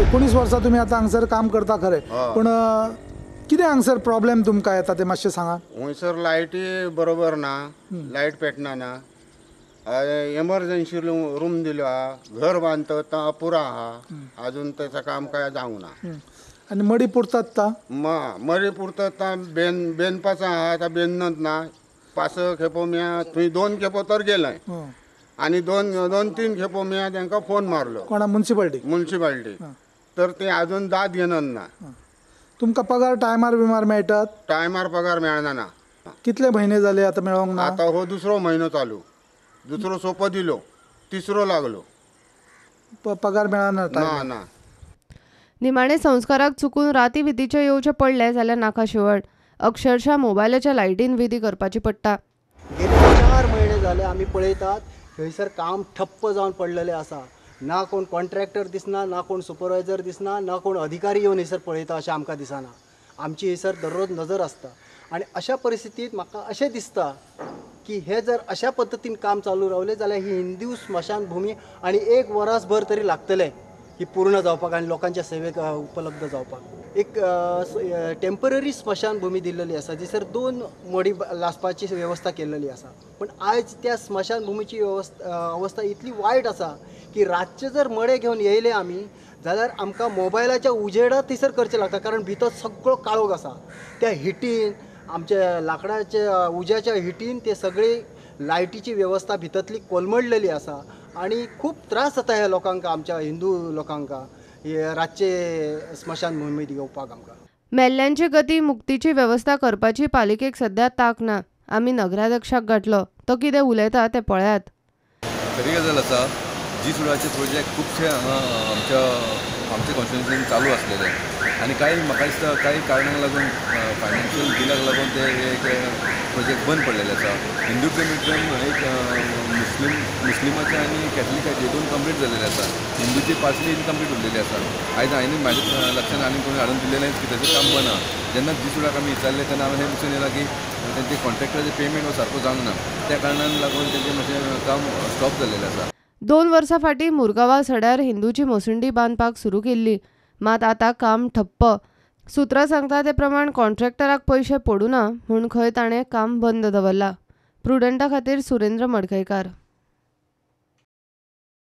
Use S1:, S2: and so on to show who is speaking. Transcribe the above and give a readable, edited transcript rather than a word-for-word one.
S1: 19 वर्सां तुम्ही आता हांगसर काम करता खरे, पण कितें हांगसर प्रॉब्लेम तुमकां येता ते मातशें सांगा.
S2: हयसर लायटी बरोबर ना, लायट पेटना ना. एमर्जन्सी रूम दिलो हा, घर बांधता अपुरा हा, अजून त्याचं काम काय जाऊ ना.
S1: आणि मडी पुरतात ता
S2: मरे पुरतं बेनपाचा हा आता बेनत ना. 5 खेपो मी थंय 2 खेपो तर गेलंय आणि दोन तीन खेपो मी तांकां फोन मारलो
S1: कोणा
S2: म्युन्सिपाल्टी तर ते अजून दाद घेणार ना.
S1: तुमकां पगार टायमार बिमार मेळटात?
S2: टायमार पगार मेळना ना.
S1: कितले म्हयने जाले आता मेळोंक ना?
S2: आता हो दुसरो महिनो चालू. दुसरो सोपो दिलो, तिसरो लागलो.
S1: पगार मेळना
S2: ना ना.
S3: निमाणे संस्काराक चुकून राती विधीचे येवचे पडले जाल्यार नाका शेवट. अक्षरशः मोबायलाच्या लायटीन विधी करपाची पडटा.
S4: गेले 4 महिने झाले आम्ही पळयतात थंयसर काम ठप्प जावन पडलेले आसा. ना कोण कॉन्ट्रॅक्टर दिसना, ना कोण सुपरवायझर दिसना, ना कोण अधिकारी येवन हयसर पळयता अशें आमकां दिसना. आमची हयसर दररोज नजर आसता आणि अशा परिस्थितीत म्हाका अशें दिसता की हे जर अशा पद्दतीन काम चालू रावले जाल्यार ही हिंदू स्मशानभूमी आणि 1 वर्सभर तरी लागतले ही पूर्ण जावपाक आणि लोकांच्या सेवेक उपलब्ध जावपाक. एक टेम्पररी स्मशानभूमी दिल्लेली आसा जिसर 2 मडी लासपाची वेवस्था केल्लेली आसा. पण आयज त्या स्मशानभूमीची अवस्था इतली वायट आसा की रातचे जर मडे घेवन येयले आमी जाल्यार आमकां मोबायलाच्या उजेडात थंयसर करचें लागता, कारण भितर सगळो काळोख आसा. त्या हिटीन आमच्या लाकडाच्या उज्याच्या हिटीन ते सगळी लायटीची वेवस्था भितरली कोलमडलेली आसा आणि खूप त्रास जाता ह्या लोकांक, आमच्या हिंदू लोकांक रातचे स्मशानभूमीत येवपाक. आमकां
S3: मेल्ल्यांची गती मुक्तीची वेवस्था करपाची पालिकेक सध्या तांक ना. आमी नगराध्यक्षाक गाठलो, तो कितें उलयता तें पळयात.
S5: खरी गजाल आसा, जी सुडाचे प्रोजेक्ट खुबशे हांगा आमच्या कॉन्स्टिट्युएन्सीन चालू आसलेले आणि काही म्हाका दिसता काही कारणांक लागून फायनान्शियल बिलाक लागून ते एक प्रोजेक्ट बंद पडलेले आसा. हिंदू पेमेंट एक मुस्लिमाचे आणि कॅथलिकाचे 2 कंप्लीट झालेले आसा. हिंदूची पार्सली इनकम्प्लीट उरलेली आसा. आयज हांवें म्हाज्या लक्षान आनी कोणी हाडून दिलेलें की तेजें काम बना. जेन्ना जी सुडाक आमी विचारले तेन्ना हांवें हें दिसून येयलां की तेंचे कॉन्ट्रॅक्टराचें पेमेंट हो सारको जावंक ना. त्या कारणान लागून तेंचें मातशें काम स्टॉप जाल्लेलें आसा.
S3: 2 वर्सां फाटीं मुरगांवा सड्यार हिंदूची मोसंडी बांदपाक सुरू केल्ली, मात आतां काम ठप्प. सुत्रां सांगता ते प्रमाण कॉन्ट्रॅक्टराक पयशे पडूना म्हूण खंय ताणें काम बंद दवरलां. प्रुडंटा खातीर सुरेंद्र मडकयकार.